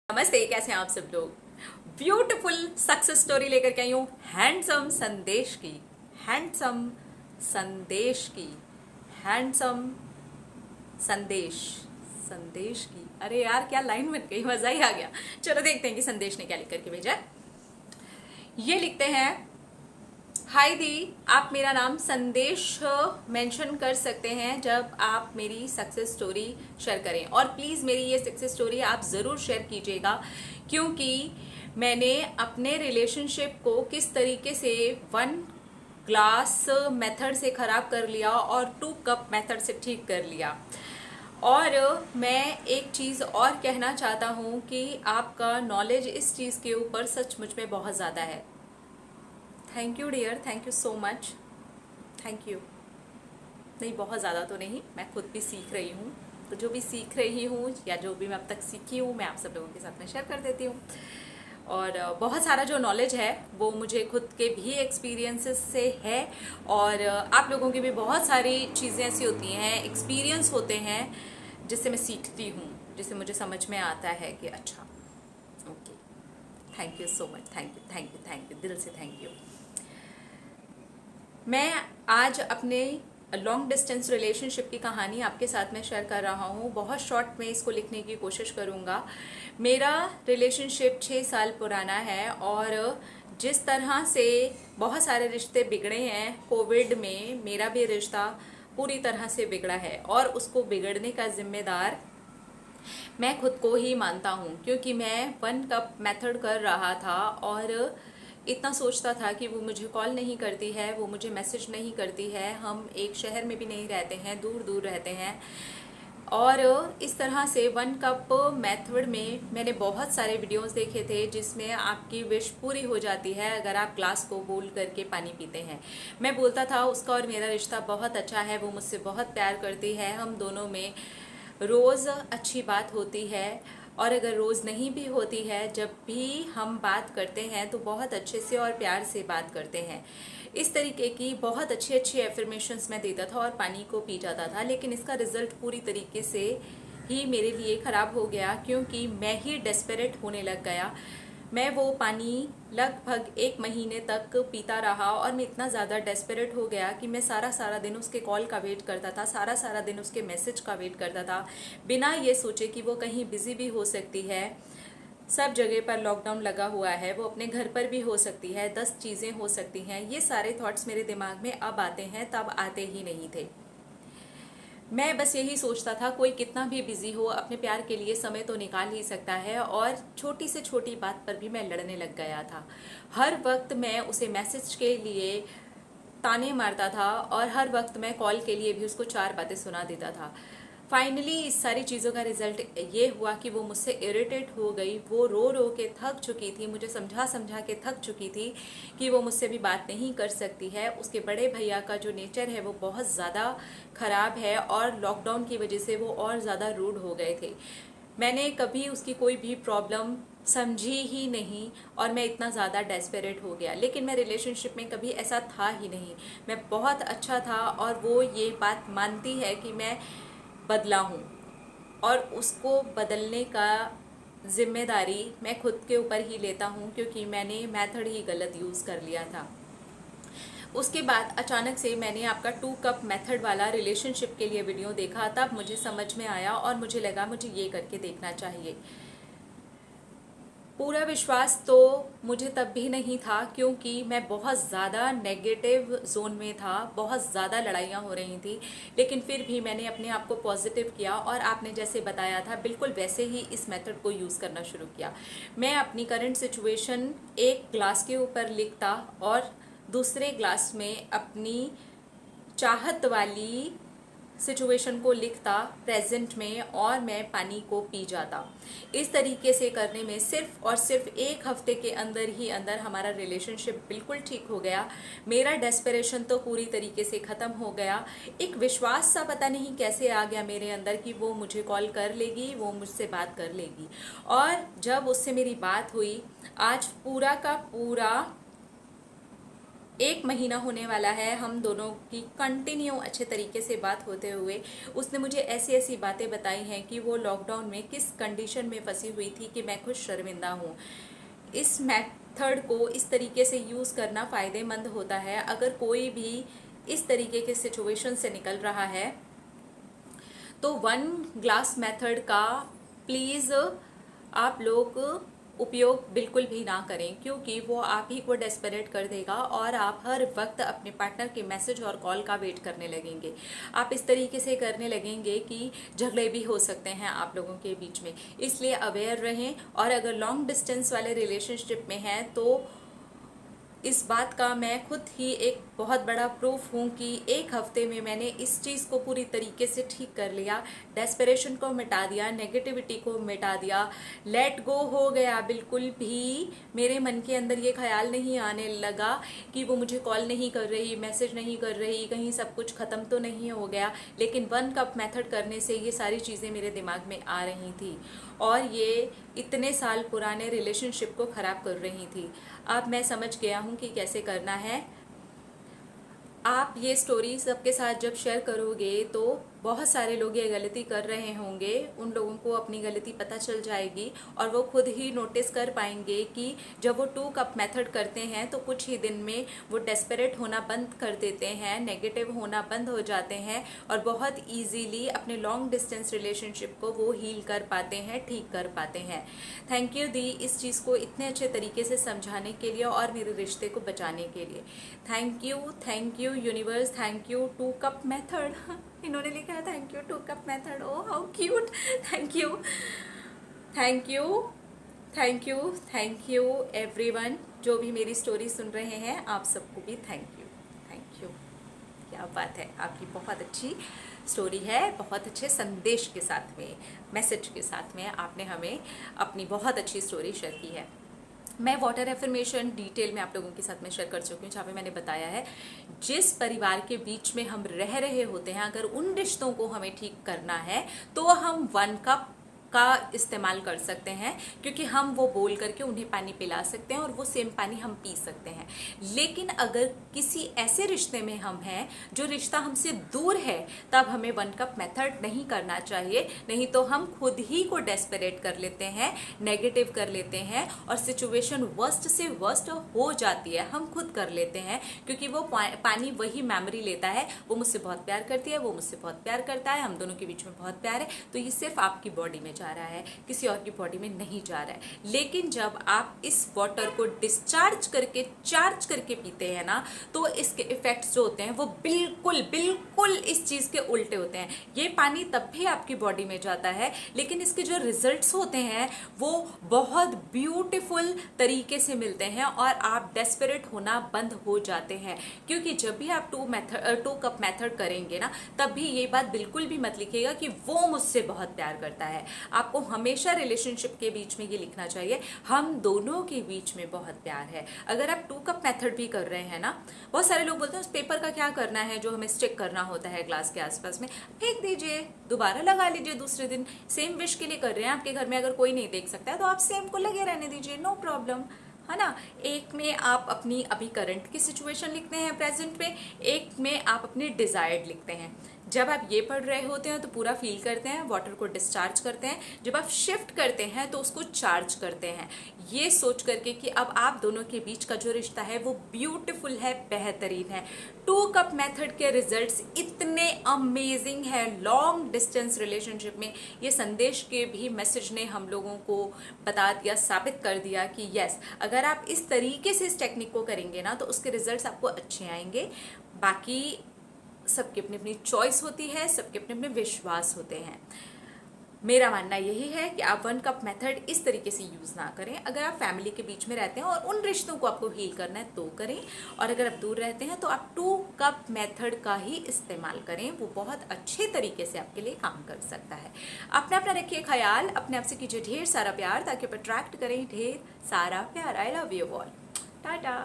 नमस्ते, कैसे हैं आप सब लोग। ब्यूटीफुल सक्सेस स्टोरी लेकर के आई हूँ हैंडसम संदेश की। हैंडसम संदेश की। हैंडसम संदेश संदेश की। अरे यार, क्या लाइन बन गई, मजा ही आ गया। चलो देखते हैं कि संदेश ने क्या लिख करके भेजा है। ये लिखते हैं, हाय दी, आप मेरा नाम संदेश मेंशन कर सकते हैं जब आप मेरी सक्सेस स्टोरी शेयर करें, और प्लीज़ मेरी ये सक्सेस स्टोरी आप ज़रूर शेयर कीजिएगा, क्योंकि मैंने अपने रिलेशनशिप को किस तरीके से 1 ग्लास मेथड से ख़राब कर लिया और 2 कप मेथड से ठीक कर लिया। और मैं एक चीज़ और कहना चाहता हूँ कि आपका नॉलेज इस चीज़ के ऊपर सचमुच में बहुत ज़्यादा है। Thank you dear, thank you so much, thank you. नहीं, बहुत ज़्यादा तो नहीं, मैं खुद भी सीख रही हूँ, तो जो भी सीख रही हूँ या जो भी मैं अब तक सीखी हूँ मैं आप सब लोगों के साथ में शेयर कर देती हूँ। और बहुत सारा जो नॉलेज है वो मुझे खुद के भी एक्सपीरियंसेस से है, और आप लोगों की भी बहुत सारी चीज़ें ऐसी होती हैं, एक्सपीरियंस होते हैं जिससे मैं सीखती हूँ, जिससे मुझे समझ में आता है कि अच्छा, okay, thank you so much, thank you, thank you, thank you, दिल से थैंक यू। मैं आज अपने लॉन्ग डिस्टेंस रिलेशनशिप की कहानी आपके साथ में शेयर कर रहा हूँ। बहुत शॉर्ट में इसको लिखने की कोशिश करूँगा। मेरा रिलेशनशिप 6 साल पुराना है, और जिस तरह से बहुत सारे रिश्ते बिगड़े हैं कोविड में, मेरा भी रिश्ता पूरी तरह से बिगड़ा है, और उसको बिगड़ने का जिम्मेदार मैं खुद को ही मानता हूँ, क्योंकि मैं 1 कप मेथड कर रहा था और इतना सोचता था कि वो मुझे कॉल नहीं करती है, वो मुझे मैसेज नहीं करती है, हम एक शहर में भी नहीं रहते हैं, दूर दूर रहते हैं। और इस तरह से 1 कप मेथड में मैंने बहुत सारे वीडियोस देखे थे जिसमें आपकी विश पूरी हो जाती है अगर आप ग्लास को बोल करके पानी पीते हैं। मैं बोलता था उसका और मेरा रिश्ता बहुत अच्छा है, वो मुझसे बहुत प्यार करती है, हम दोनों में रोज़ अच्छी बात होती है, और अगर रोज़ नहीं भी होती है, जब भी हम बात करते हैं तो बहुत अच्छे से और प्यार से बात करते हैं। इस तरीके की बहुत अच्छी अच्छी एफर्मेशंस मैं देता था और पानी को पी जाता था, लेकिन इसका रिजल्ट पूरी तरीके से ही मेरे लिए ख़राब हो गया, क्योंकि मैं ही डेस्परेट होने लग गया। मैं वो पानी लगभग 1 महीने तक पीता रहा, और मैं इतना ज़्यादा डेस्परेट हो गया कि मैं सारा सारा दिन उसके कॉल का वेट करता था, सारा सारा दिन उसके मैसेज का वेट करता था, बिना ये सोचे कि वो कहीं बिज़ी भी हो सकती है। सब जगह पर लॉकडाउन लगा हुआ है, वो अपने घर पर भी हो सकती है, 10 चीज़ें हो सकती हैं। ये सारे थॉट्स मेरे दिमाग में अब आते हैं, तब आते ही नहीं थे। मैं बस यही सोचता था कोई कितना भी बिजी हो अपने प्यार के लिए समय तो निकाल ही सकता है, और छोटी से छोटी बात पर भी मैं लड़ने लग गया था। हर वक्त मैं उसे मैसेज के लिए ताने मारता था, और हर वक्त मैं कॉल के लिए भी उसको 4 बातें सुना देता था। फाइनली इस सारी चीज़ों का रिजल्ट ये हुआ कि वो मुझसे इरिटेट हो गई, वो रो रो के थक चुकी थी, मुझे समझा समझा के थक चुकी थी कि वो मुझसे भी बात नहीं कर सकती है। उसके बड़े भैया का जो नेचर है वो बहुत ज़्यादा ख़राब है, और लॉकडाउन की वजह से वो और ज़्यादा रूड हो गए थे। मैंने कभी उसकी कोई भी प्रॉब्लम समझी ही नहीं, और मैं इतना ज़्यादा डेस्परेट हो गया। लेकिन मैं रिलेशनशिप में कभी ऐसा था ही नहीं, मैं बहुत अच्छा था, और वो ये बात मानती है कि मैं बदला हूँ, और उसको बदलने का जिम्मेदारी मैं खुद के ऊपर ही लेता हूँ, क्योंकि मैंने मेथड ही गलत यूज़ कर लिया था। उसके बाद अचानक से मैंने आपका 2 कप मेथड वाला रिलेशनशिप के लिए वीडियो देखा, तब मुझे समझ में आया और मुझे लगा मुझे ये करके देखना चाहिए। पूरा विश्वास तो मुझे तब भी नहीं था, क्योंकि मैं बहुत ज़्यादा नेगेटिव जोन में था, बहुत ज़्यादा लड़ाइयाँ हो रही थी। लेकिन फिर भी मैंने अपने आप को पॉजिटिव किया, और आपने जैसे बताया था बिल्कुल वैसे ही इस मेथड को यूज़ करना शुरू किया। मैं अपनी करंट सिचुएशन एक ग्लास के ऊपर लिखता, और दूसरे ग्लास में अपनी चाहत वाली सिचुएशन को लिखता प्रेजेंट में, और मैं पानी को पी जाता। इस तरीके से करने में सिर्फ और सिर्फ 1 हफ्ते के अंदर ही अंदर हमारा रिलेशनशिप बिल्कुल ठीक हो गया। मेरा डेस्परेशन तो पूरी तरीके से ख़त्म हो गया। एक विश्वास सा पता नहीं कैसे आ गया मेरे अंदर कि वो मुझे कॉल कर लेगी, वो मुझसे बात कर लेगी। और जब उससे मेरी बात हुई, आज पूरा का पूरा 1 महीना होने वाला है हम दोनों की कंटिन्यू अच्छे तरीके से बात होते हुए। उसने मुझे ऐसी ऐसी बातें बताई हैं कि वो लॉकडाउन में किस कंडीशन में फंसी हुई थी कि मैं खुद शर्मिंदा हूँ। इस मेथड को इस तरीके से यूज़ करना फ़ायदेमंद होता है। अगर कोई भी इस तरीके के सिचुएशन से निकल रहा है तो 1 ग्लास मेथड का प्लीज़ आप लोग उपयोग बिल्कुल भी ना करें, क्योंकि वो आप ही को डेस्परेट कर देगा और आप हर वक्त अपने पार्टनर के मैसेज और कॉल का वेट करने लगेंगे। आप इस तरीके से करने लगेंगे कि झगड़े भी हो सकते हैं आप लोगों के बीच में। इसलिए अवेयर रहें। और अगर लॉन्ग डिस्टेंस वाले रिलेशनशिप में हैं तो इस बात का मैं खुद ही एक बहुत बड़ा प्रूफ हूँ कि 1 हफ्ते में मैंने इस चीज़ को पूरी तरीके से ठीक कर लिया। डेस्परेशन को मिटा दिया, नेगेटिविटी को मिटा दिया, लेट गो हो गया। बिल्कुल भी मेरे मन के अंदर ये ख्याल नहीं आने लगा कि वो मुझे कॉल नहीं कर रही, मैसेज नहीं कर रही, कहीं सब कुछ ख़त्म तो नहीं हो गया। लेकिन 1 कप मेथड करने से ये सारी चीज़ें मेरे दिमाग में आ रही थी और ये इतने साल पुराने रिलेशनशिप को ख़राब कर रही थी। अब मैं समझ गया हूँ कि कैसे करना है। आप ये स्टोरी सबके साथ जब शेयर करोगे तो बहुत सारे लोग ये गलती कर रहे होंगे, उन लोगों को अपनी गलती पता चल जाएगी और वो खुद ही नोटिस कर पाएंगे कि जब वो 2 कप मेथड करते हैं तो कुछ ही दिन में वो डेस्परेट होना बंद कर देते हैं, नेगेटिव होना बंद हो जाते हैं और बहुत इजीली अपने लॉन्ग डिस्टेंस रिलेशनशिप को वो हील कर पाते हैं, ठीक कर पाते हैं। थैंक यू दी इस चीज़ को इतने अच्छे तरीके से समझाने के लिए और मेरे रिश्ते को बचाने के लिए। Thank you universe, thank you 2 cup method. इन्होंने लिखा है thank you 2 cup method. Oh how cute. Thank you thank you thank you thank you everyone जो भी मेरी स्टोरी सुन रहे हैं, आप सबको भी थैंक यू। क्या बात है, आपकी बहुत अच्छी स्टोरी है, बहुत अच्छे संदेश के साथ में, मैसेज के साथ में आपने हमें अपनी बहुत अच्छी स्टोरी शेयर की है। मैं वाटर एफर्मेशन डिटेल में आप लोगों के साथ में शेयर कर चुकी हूँ, जहाँ पे मैंने बताया है जिस परिवार के बीच में हम रह रहे होते हैं, अगर उन रिश्तों को हमें ठीक करना है तो हम 1 कप का इस्तेमाल कर सकते हैं, क्योंकि हम वो बोल करके उन्हें पानी पिला सकते हैं और वो सेम पानी हम पी सकते हैं। लेकिन अगर किसी ऐसे रिश्ते में हम हैं जो रिश्ता हमसे दूर है, तब हमें 1 कप मेथड नहीं करना चाहिए, नहीं तो हम खुद ही को डेस्परेट कर लेते हैं, नेगेटिव कर लेते हैं और सिचुएशन वर्स्ट से वर्स्ट हो जाती है। हम खुद कर लेते हैं, क्योंकि वो पानी वही मेमोरी लेता है, वो मुझसे बहुत प्यार करती है, वो मुझसे बहुत प्यार करता है, हम दोनों के बीच में बहुत प्यार है, तो ये सिर्फ आपकी बॉडी में जा रहा है, किसी और की बॉडी में नहीं जा रहा है। लेकिन जब आप इस वाटर को डिस्चार्ज करके चार्ज करके पीते हैं ना, तो इसके इफेक्ट्स जो होते हैं वो बिल्कुल इस चीज के उल्टे होते हैं। ये पानी तब भी आपकी बॉडी में जाता है, लेकिन इसके जो रिजल्ट्स होते हैं वो बहुत ब्यूटीफुल तरीके से मिलते हैं और आप डेस्परेट होना बंद हो जाते हैं। क्योंकि जब भी आप 2 कप मेथड करेंगे ना, तब भी ये बात बिल्कुल भी मत लिखिएगा कि वो मुझसे बहुत प्यार करता है। आपको हमेशा रिलेशनशिप के बीच में ये लिखना चाहिए, हम दोनों के बीच में बहुत प्यार है। अगर आप 2 कप मेथड भी कर रहे हैं ना, बहुत सारे लोग बोलते हैं उस पेपर का क्या करना है जो हमें स्टिक करना होता है ग्लास के आसपास में, फेंक दीजिए, दोबारा लगा लीजिए दूसरे दिन। सेम विश के लिए कर रहे हैं, आपके घर में अगर कोई नहीं देख सकता है तो आप सेम को लगे रहने दीजिए, नो प्रॉब्लम, है ना। एक में आप अपनी अभी करंट की सिचुएशन लिखते हैं प्रेजेंट में, एक में आप अपनी डिजायर्ड लिखते हैं। जब आप ये पढ़ रहे होते हैं तो पूरा फील करते हैं, वाटर को डिस्चार्ज करते हैं, जब आप शिफ्ट करते हैं तो उसको चार्ज करते हैं, ये सोच करके कि अब आप दोनों के बीच का जो रिश्ता है वो ब्यूटीफुल है, बेहतरीन है। 2 कप मेथड के रिजल्ट्स इतने अमेजिंग है लॉन्ग डिस्टेंस रिलेशनशिप में। ये संदेश के भी मैसेज ने हम लोगों को बता दिया, साबित कर दिया कि यस, अगर आप इस तरीके से इस टेक्निक को करेंगे ना तो उसके रिजल्ट्स आपको अच्छे आएंगे। बाकी सबकी अपनी अपनी चॉइस होती है, सबके अपने अपने विश्वास होते हैं। मेरा मानना यही है कि आप 1 कप मेथड इस तरीके से यूज़ ना करें। अगर आप फैमिली के बीच में रहते हैं और उन रिश्तों को आपको हील करना है तो करें, और अगर आप दूर रहते हैं तो आप 2 कप मेथड का ही इस्तेमाल करें, वो बहुत अच्छे तरीके से आपके लिए काम कर सकता है। अपना अपना रखिए ख्याल, अपने आप से कीजिए ढेर सारा प्यार ताकि आप अट्रैक्ट करें ढेर सारा प्यार। I love you all, Tata.